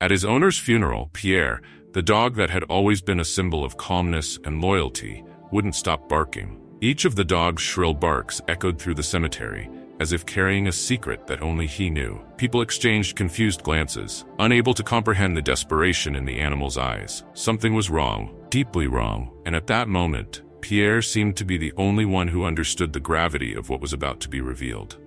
At his owner's funeral, Pierre, the dog that had always been a symbol of calmness and loyalty, wouldn't stop barking. Each of the dog's shrill barks echoed through the cemetery, as if carrying a secret that only he knew. People exchanged confused glances, unable to comprehend the desperation in the animal's eyes. Something was wrong, deeply wrong, and at that moment, Pierre seemed to be the only one who understood the gravity of what was about to be revealed.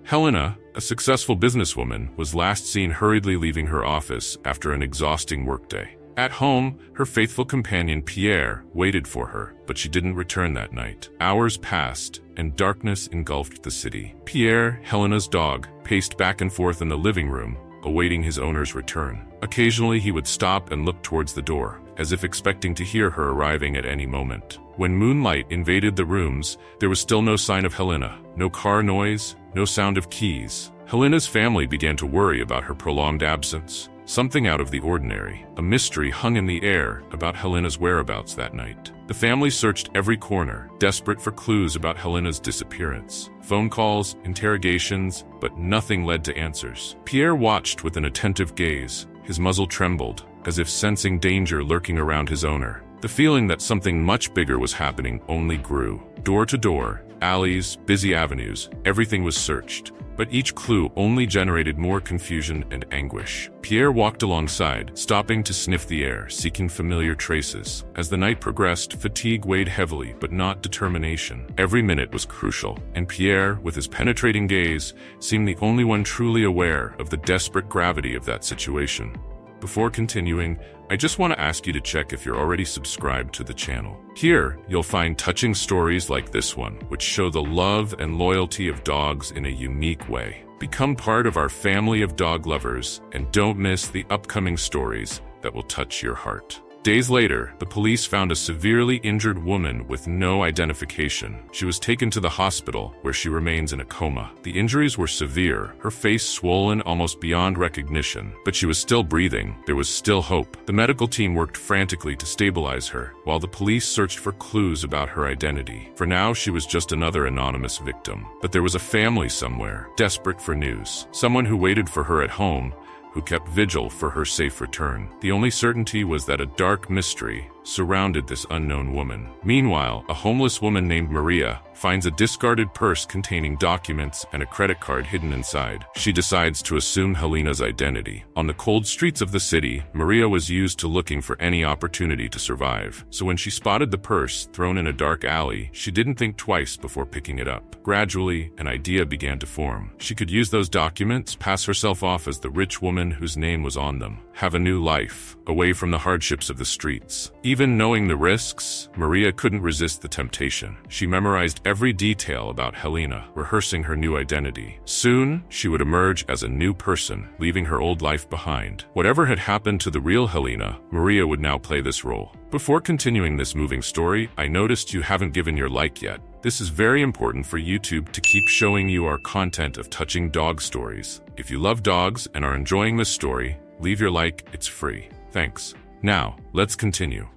Helena, a successful businesswoman, was last seen hurriedly leaving her office after an exhausting workday. At home, her faithful companion Pierre waited for her, but she didn't return that night. Hours passed, and darkness engulfed the city. Pierre, Helena's dog, paced back and forth in the living room, awaiting his owner's return. Occasionally he would stop and look towards the door, as if expecting to hear her arriving at any moment. When moonlight invaded the rooms, there was still no sign of Helena. No car noise, no sound of keys. Helena's family began to worry about her prolonged absence. Something out of the ordinary, a mystery hung in the air about Helena's whereabouts that night. The family searched every corner, desperate for clues about Helena's disappearance. Phone calls, interrogations, but nothing led to answers. Pierre watched with an attentive gaze. His muzzle trembled, as if sensing danger lurking around his owner. The feeling that something much bigger was happening only grew. Door to door, alleys, busy avenues, everything was searched. But each clue only generated more confusion and anguish. Pierre walked alongside, stopping to sniff the air, seeking familiar traces. As the night progressed, fatigue weighed heavily, but not determination. Every minute was crucial, and Pierre, with his penetrating gaze, seemed the only one truly aware of the desperate gravity of that situation. Before continuing, I just want to ask you to check if you're already subscribed to the channel. Here, you'll find touching stories like this one, which show the love and loyalty of dogs in a unique way. Become part of our family of dog lovers, and don't miss the upcoming stories that will touch your heart. Days later, the police found a severely injured woman with no identification. She was taken to the hospital, where she remains in a coma. The injuries were severe, her face swollen almost beyond recognition, but she was still breathing. There was still hope. The medical team worked frantically to stabilize her, while the police searched for clues about her identity. For now, she was just another anonymous victim. But there was a family somewhere, desperate for news. Someone who waited for her at home, who kept vigil for her safe return. The only certainty was that a dark mystery surrounded this unknown woman. Meanwhile, a homeless woman named Maria finds a discarded purse containing documents and a credit card hidden inside. She decides to assume Helena's identity. On the cold streets of the city, Maria was used to looking for any opportunity to survive. So when she spotted the purse thrown in a dark alley, she didn't think twice before picking it up. Gradually, an idea began to form. She could use those documents, pass herself off as the rich woman whose name was on them, have a new life, away from the hardships of the streets. Even knowing the risks, Maria couldn't resist the temptation. She memorized every detail about Helena, rehearsing her new identity. Soon, she would emerge as a new person, leaving her old life behind. Whatever had happened to the real Helena, Maria would now play this role. Before continuing this moving story, I noticed you haven't given your like yet. This is very important for YouTube to keep showing you our content of touching dog stories. If you love dogs and are enjoying this story, leave your like, it's free. Thanks. Now, let's continue.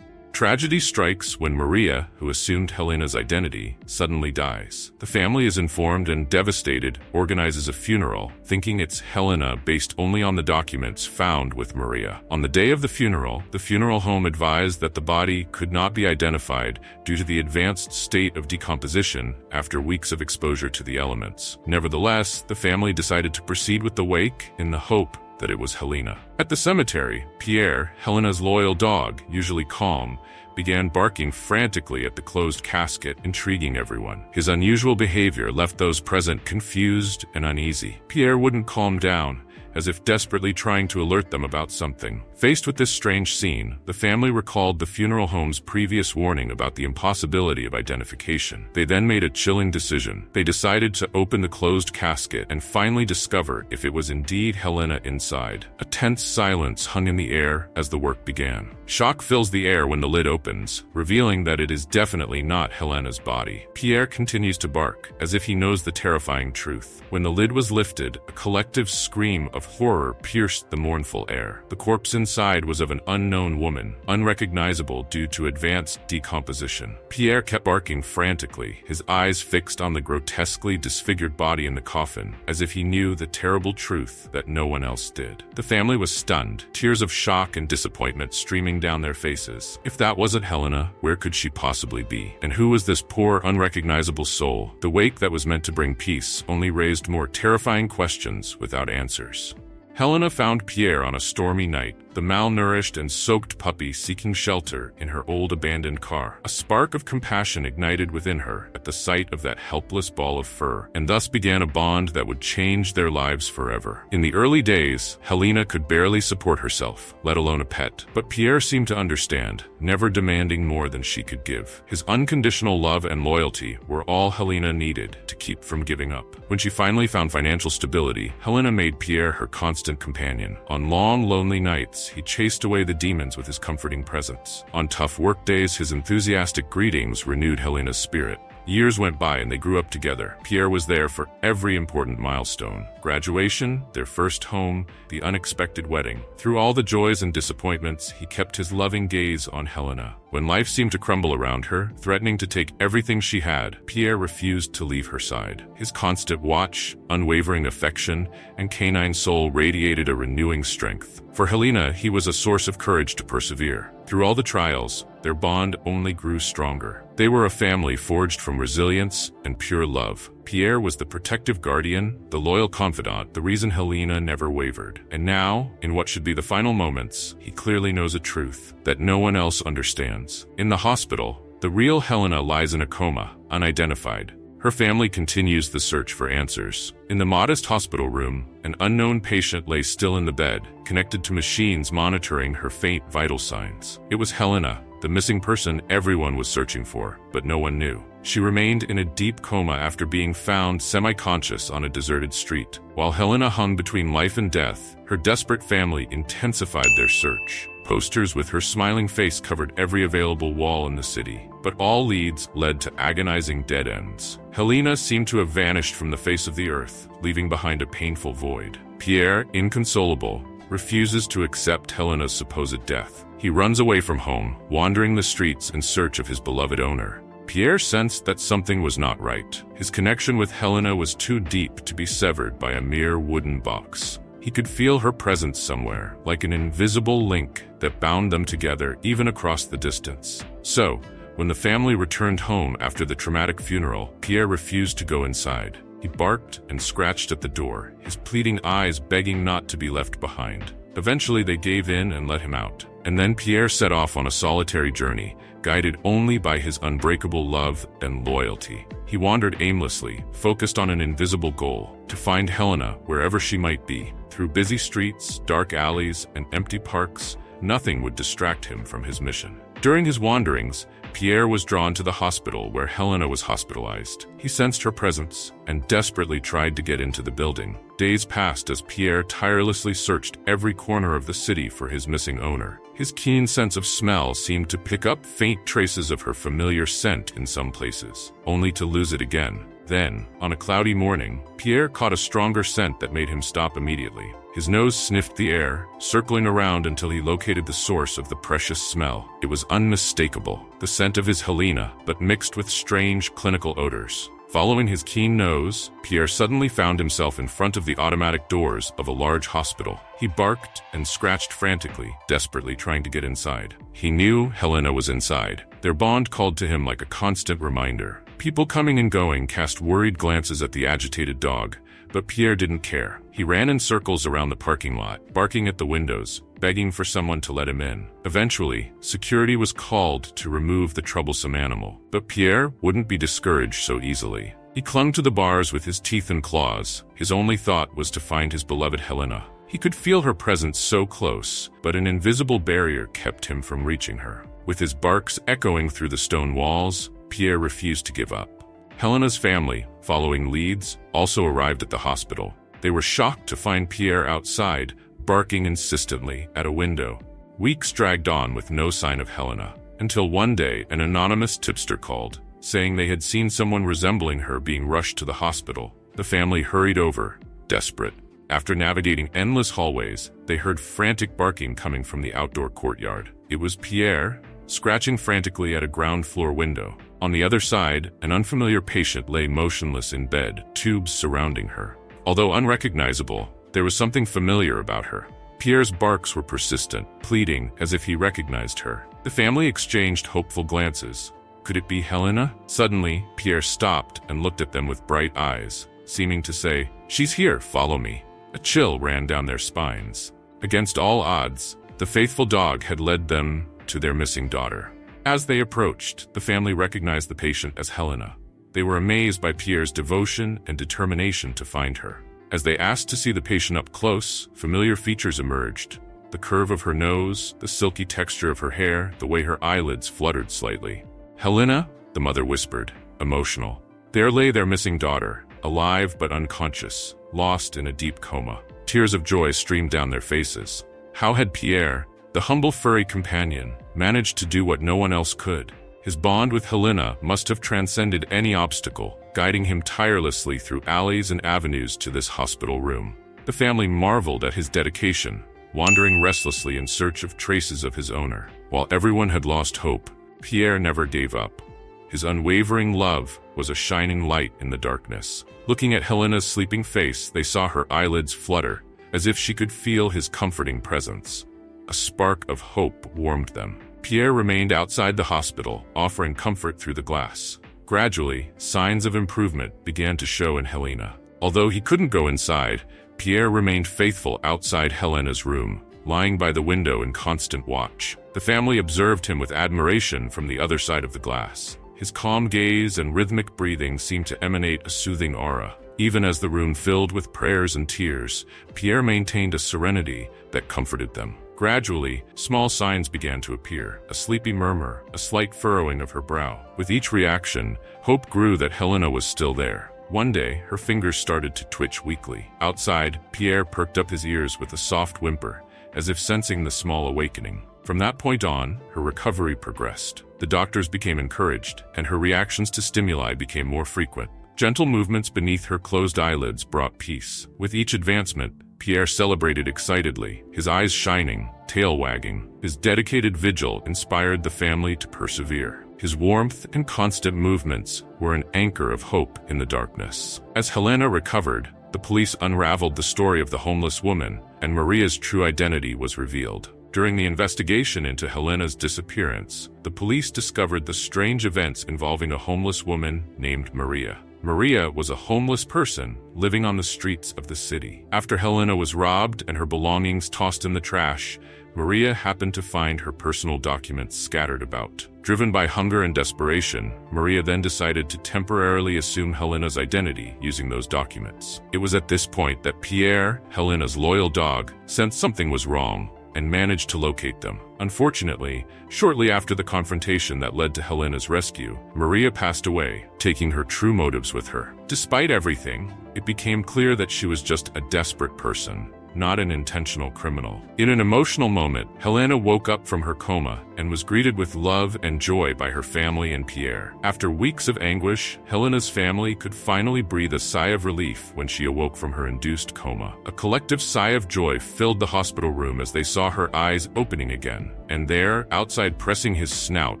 Tragedy strikes when Maria, who assumed Helena's identity, suddenly dies. The family is informed and devastated, organizes a funeral, thinking it's Helena based only on the documents found with Maria. On the day of the funeral home advised that the body could not be identified due to the advanced state of decomposition after weeks of exposure to the elements. Nevertheless, the family decided to proceed with the wake in the hope that it was Helena. At the cemetery, Pierre, Helena's loyal dog, usually calm, began barking frantically at the closed casket, intriguing everyone. His unusual behavior left those present confused and uneasy. Pierre wouldn't calm down, as if desperately trying to alert them about something. Faced with this strange scene, the family recalled the funeral home's previous warning about the impossibility of identification. They then made a chilling decision. They decided to open the closed casket and finally discover if it was indeed Helena inside. A tense silence hung in the air as the work began. Shock fills the air when the lid opens, revealing that it is definitely not Helena's body. Pierre continues to bark, as if he knows the terrifying truth. When the lid was lifted, a collective scream of of horror pierced the mournful air. The corpse inside was of an unknown woman, unrecognizable due to advanced decomposition. Pierre kept barking frantically, his eyes fixed on the grotesquely disfigured body in the coffin, as if he knew the terrible truth that no one else did. The family was stunned, tears of shock and disappointment streaming down their faces. If that wasn't Helena, where could she possibly be? And who was this poor, unrecognizable soul? The wake that was meant to bring peace only raised more terrifying questions without answers. Helena found Pierre on a stormy night, the malnourished and soaked puppy seeking shelter in her old abandoned car. A spark of compassion ignited within her at the sight of that helpless ball of fur, and thus began a bond that would change their lives forever. In the early days, Helena could barely support herself, let alone a pet, but Pierre seemed to understand, never demanding more than she could give. His unconditional love and loyalty were all Helena needed to keep from giving up. When she finally found financial stability, Helena made Pierre her constant companion. On long, lonely nights, he chased away the demons with his comforting presence. On tough work days, his enthusiastic greetings renewed Helena's spirit. Years went by and they grew up together. Pierre was there for every important milestone. Graduation, their first home, the unexpected wedding. Through all the joys and disappointments, he kept his loving gaze on Helena. When life seemed to crumble around her, threatening to take everything she had, Pierre refused to leave her side. His constant watch, unwavering affection, and canine soul radiated a renewing strength. For Helena, he was a source of courage to persevere. Through all the trials, their bond only grew stronger. They were a family forged from resilience and pure love. Pierre was the protective guardian, the loyal confidant, the reason Helena never wavered. And now, in what should be the final moments, he clearly knows a truth that no one else understands. In the hospital, the real Helena lies in a coma, unidentified. Her family continues the search for answers. In the modest hospital room, an unknown patient lay still in the bed, connected to machines monitoring her faint vital signs. It was Helena, the missing person everyone was searching for, but no one knew. She remained in a deep coma after being found semi-conscious on a deserted street. While Helena hung between life and death, her desperate family intensified their search. Posters with her smiling face covered every available wall in the city, but all leads led to agonizing dead ends. Helena seemed to have vanished from the face of the earth, leaving behind a painful void. Pierre, inconsolable, refuses to accept Helena's supposed death. He runs away from home, wandering the streets in search of his beloved owner. Pierre sensed that something was not right. His connection with Helena was too deep to be severed by a mere wooden box. He could feel her presence somewhere, like an invisible link that bound them together even across the distance. So, when the family returned home after the traumatic funeral, Pierre refused to go inside. He barked and scratched at the door, his pleading eyes begging not to be left behind. Eventually they gave in and let him out. And then Pierre set off on a solitary journey, guided only by his unbreakable love and loyalty. He wandered aimlessly, focused on an invisible goal, to find Helena wherever she might be. Through busy streets, dark alleys, and empty parks, nothing would distract him from his mission. During his wanderings, Pierre was drawn to the hospital where Helena was hospitalized. He sensed her presence and desperately tried to get into the building. Days passed as Pierre tirelessly searched every corner of the city for his missing owner. His keen sense of smell seemed to pick up faint traces of her familiar scent in some places, only to lose it again. Then, on a cloudy morning, Pierre caught a stronger scent that made him stop immediately. His nose sniffed the air, circling around until he located the source of the precious smell. It was unmistakable, the scent of his Helena, but mixed with strange clinical odors. Following his keen nose, Pierre suddenly found himself in front of the automatic doors of a large hospital. He barked and scratched frantically, desperately trying to get inside. He knew Helena was inside. Their bond called to him like a constant reminder. People coming and going cast worried glances at the agitated dog, but Pierre didn't care. He ran in circles around the parking lot, barking at the windows, begging for someone to let him in. Eventually, security was called to remove the troublesome animal, but Pierre wouldn't be discouraged so easily. He clung to the bars with his teeth and claws. His only thought was to find his beloved Helena. He could feel her presence so close, but an invisible barrier kept him from reaching her. With his barks echoing through the stone walls, Pierre refused to give up. Helena's family, following leads, also arrived at the hospital. They were shocked to find Pierre outside, barking insistently at a window. Weeks dragged on with no sign of Helena, until one day an anonymous tipster called, saying they had seen someone resembling her being rushed to the hospital. The family hurried over, desperate. After navigating endless hallways, they heard frantic barking coming from the outdoor courtyard. It was Pierre, scratching frantically at a ground floor window. On the other side, an unfamiliar patient lay motionless in bed, tubes surrounding her. Although unrecognizable, there was something familiar about her. Pierre's barks were persistent, pleading as if he recognized her. The family exchanged hopeful glances. Could it be Helena? Suddenly, Pierre stopped and looked at them with bright eyes, seeming to say, "She's here, follow me." A chill ran down their spines. Against all odds, the faithful dog had led them to their missing daughter. As they approached, the family recognized the patient as Helena. They were amazed by Pierre's devotion and determination to find her. As they asked to see the patient up close, familiar features emerged. The curve of her nose, the silky texture of her hair, the way her eyelids fluttered slightly. "Helena?" the mother whispered, emotional. There lay their missing daughter, alive but unconscious, lost in a deep coma. Tears of joy streamed down their faces. How had Pierre, the humble furry companion, managed to do what no one else could? His bond with Helena must have transcended any obstacle, guiding him tirelessly through alleys and avenues to this hospital room. The family marveled at his dedication, wandering restlessly in search of traces of his owner. While everyone had lost hope, Pierre never gave up. His unwavering love was a shining light in the darkness. Looking at Helena's sleeping face, they saw her eyelids flutter, as if she could feel his comforting presence. A spark of hope warmed them. Pierre remained outside the hospital, offering comfort through the glass. Gradually, signs of improvement began to show in Helena. Although he couldn't go inside, Pierre remained faithful outside Helena's room, lying by the window in constant watch. The family observed him with admiration from the other side of the glass. His calm gaze and rhythmic breathing seemed to emanate a soothing aura. Even as the room filled with prayers and tears, Pierre maintained a serenity that comforted them. Gradually, small signs began to appear, a sleepy murmur, a slight furrowing of her brow. With each reaction, hope grew that Helena was still there. One day, her fingers started to twitch weakly. Outside, Pierre perked up his ears with a soft whimper, as if sensing the small awakening. From that point on, her recovery progressed. The doctors became encouraged, and her reactions to stimuli became more frequent. Gentle movements beneath her closed eyelids brought peace. With each advancement, Pierre celebrated excitedly, his eyes shining, tail wagging. His dedicated vigil inspired the family to persevere. His warmth and constant movements were an anchor of hope in the darkness. As Helena recovered, the police unraveled the story of the homeless woman, and Maria's true identity was revealed. During the investigation into Helena's disappearance, the police discovered the strange events involving a homeless woman named Maria. Maria was a homeless person living on the streets of the city. After Helena was robbed and her belongings tossed in the trash, Maria happened to find her personal documents scattered about. Driven by hunger and desperation, Maria then decided to temporarily assume Helena's identity using those documents. It was at this point that Pierre, Helena's loyal dog, sensed something was wrong and managed to locate them. Unfortunately, shortly after the confrontation that led to Helena's rescue, Maria passed away, taking her true motives with her. Despite everything, it became clear that she was just a desperate person, not an intentional criminal. In an emotional moment, Helena woke up from her coma and was greeted with love and joy by her family and Pierre. After weeks of anguish, Helena's family could finally breathe a sigh of relief when she awoke from her induced coma. A collective sigh of joy filled the hospital room as they saw her eyes opening again. And there, outside pressing his snout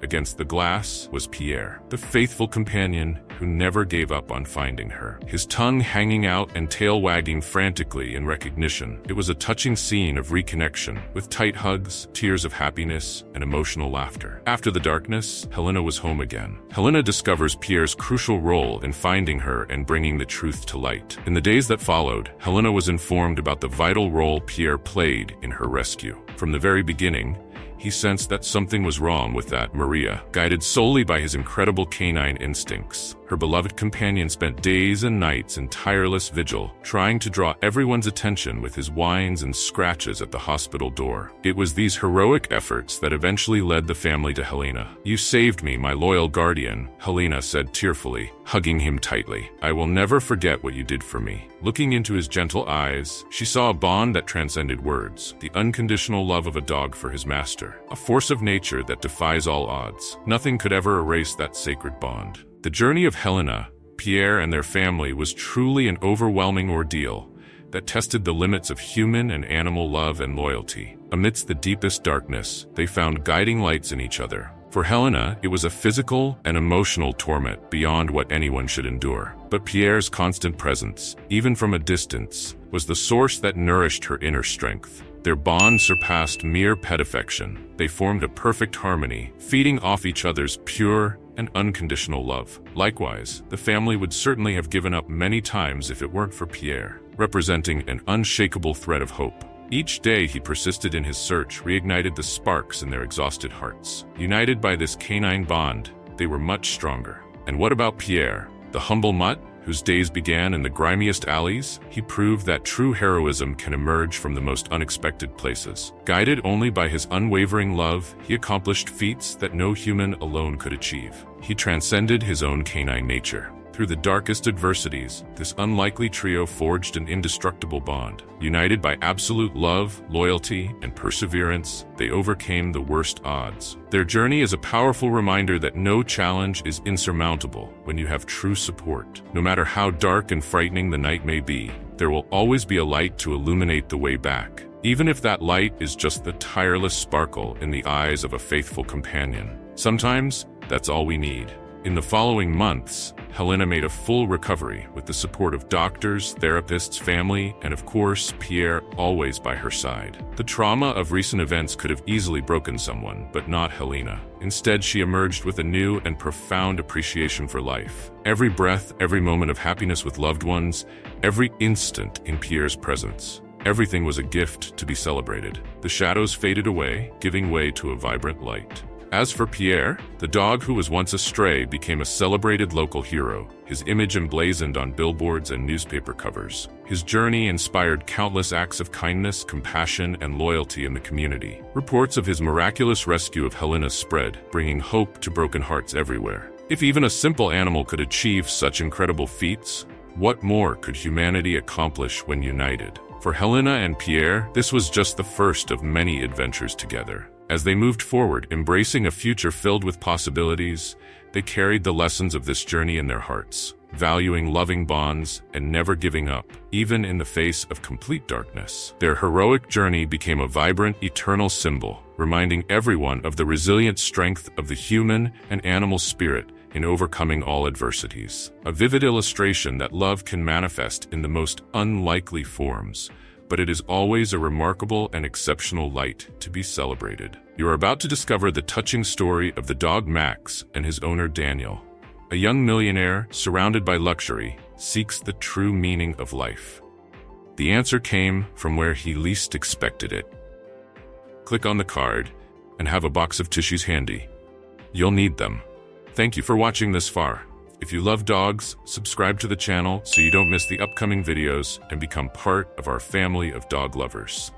against the glass, was Pierre, the faithful companion who never gave up on finding her, his tongue hanging out and tail wagging frantically in recognition. It was a touching scene of reconnection, with tight hugs, tears of happiness, and emotional laughter. After the darkness, Helena was home again. Helena discovers Pierre's crucial role in finding her and bringing the truth to light. In the days that followed, Helena was informed about the vital role Pierre played in her rescue. From the very beginning, he sensed that something was wrong with that Maria. Guided solely by his incredible canine instincts, her beloved companion spent days and nights in tireless vigil, trying to draw everyone's attention with his whines and scratches at the hospital door. It was these heroic efforts that eventually led the family to Helena. "You saved me, my loyal guardian," Helena said tearfully, hugging him tightly. "I will never forget what you did for me." Looking into his gentle eyes, she saw a bond that transcended words, the unconditional love of a dog for his master, a force of nature that defies all odds. Nothing could ever erase that sacred bond. The journey of Helena, Pierre, and their family was truly an overwhelming ordeal, that tested the limits of human and animal love and loyalty. Amidst the deepest darkness, they found guiding lights in each other. For Helena, it was a physical and emotional torment beyond what anyone should endure. But Pierre's constant presence, even from a distance, was the source that nourished her inner strength. Their bond surpassed mere pet affection. They formed a perfect harmony, feeding off each other's pure and unconditional love. Likewise, the family would certainly have given up many times if it weren't for Pierre, representing an unshakable thread of hope. Each day he persisted in his search reignited the sparks in their exhausted hearts. United by this canine bond, they were much stronger. And what about Pierre, the humble mutt, whose days began in the grimiest alleys? He proved that true heroism can emerge from the most unexpected places. Guided only by his unwavering love, he accomplished feats that no human alone could achieve. He transcended his own canine nature. Through the darkest adversities, this unlikely trio forged an indestructible bond. United by absolute love, loyalty, and perseverance, they overcame the worst odds. Their journey is a powerful reminder that no challenge is insurmountable when you have true support. No matter how dark and frightening the night may be, there will always be a light to illuminate the way back. Even if that light is just the tireless sparkle in the eyes of a faithful companion. Sometimes, that's all we need. In the following months, Helena made a full recovery with the support of doctors, therapists, family, and of course, Pierre always by her side. The trauma of recent events could have easily broken someone, but not Helena. Instead, she emerged with a new and profound appreciation for life. Every breath, every moment of happiness with loved ones, every instant in Pierre's presence. Everything was a gift to be celebrated. The shadows faded away, giving way to a vibrant light. As for Pierre, the dog who was once a stray became a celebrated local hero, his image emblazoned on billboards and newspaper covers. His journey inspired countless acts of kindness, compassion, and loyalty in the community. Reports of his miraculous rescue of Helena spread, bringing hope to broken hearts everywhere. If even a simple animal could achieve such incredible feats, what more could humanity accomplish when united? For Helena and Pierre, this was just the first of many adventures together. As they moved forward, embracing a future filled with possibilities, they carried the lessons of this journey in their hearts, valuing loving bonds and never giving up, even in the face of complete darkness. Their heroic journey became a vibrant, eternal symbol, reminding everyone of the resilient strength of the human and animal spirit in overcoming all adversities. A vivid illustration that love can manifest in the most unlikely forms, but it is always a remarkable and exceptional light to be celebrated. You are about to discover the touching story of the dog Max and his owner Daniel. A young millionaire, surrounded by luxury, seeks the true meaning of life. The answer came from where he least expected it. Click on the card and have a box of tissues handy. You'll need them. Thank you for watching this far. If you love dogs, subscribe to the channel so you don't miss the upcoming videos and become part of our family of dog lovers.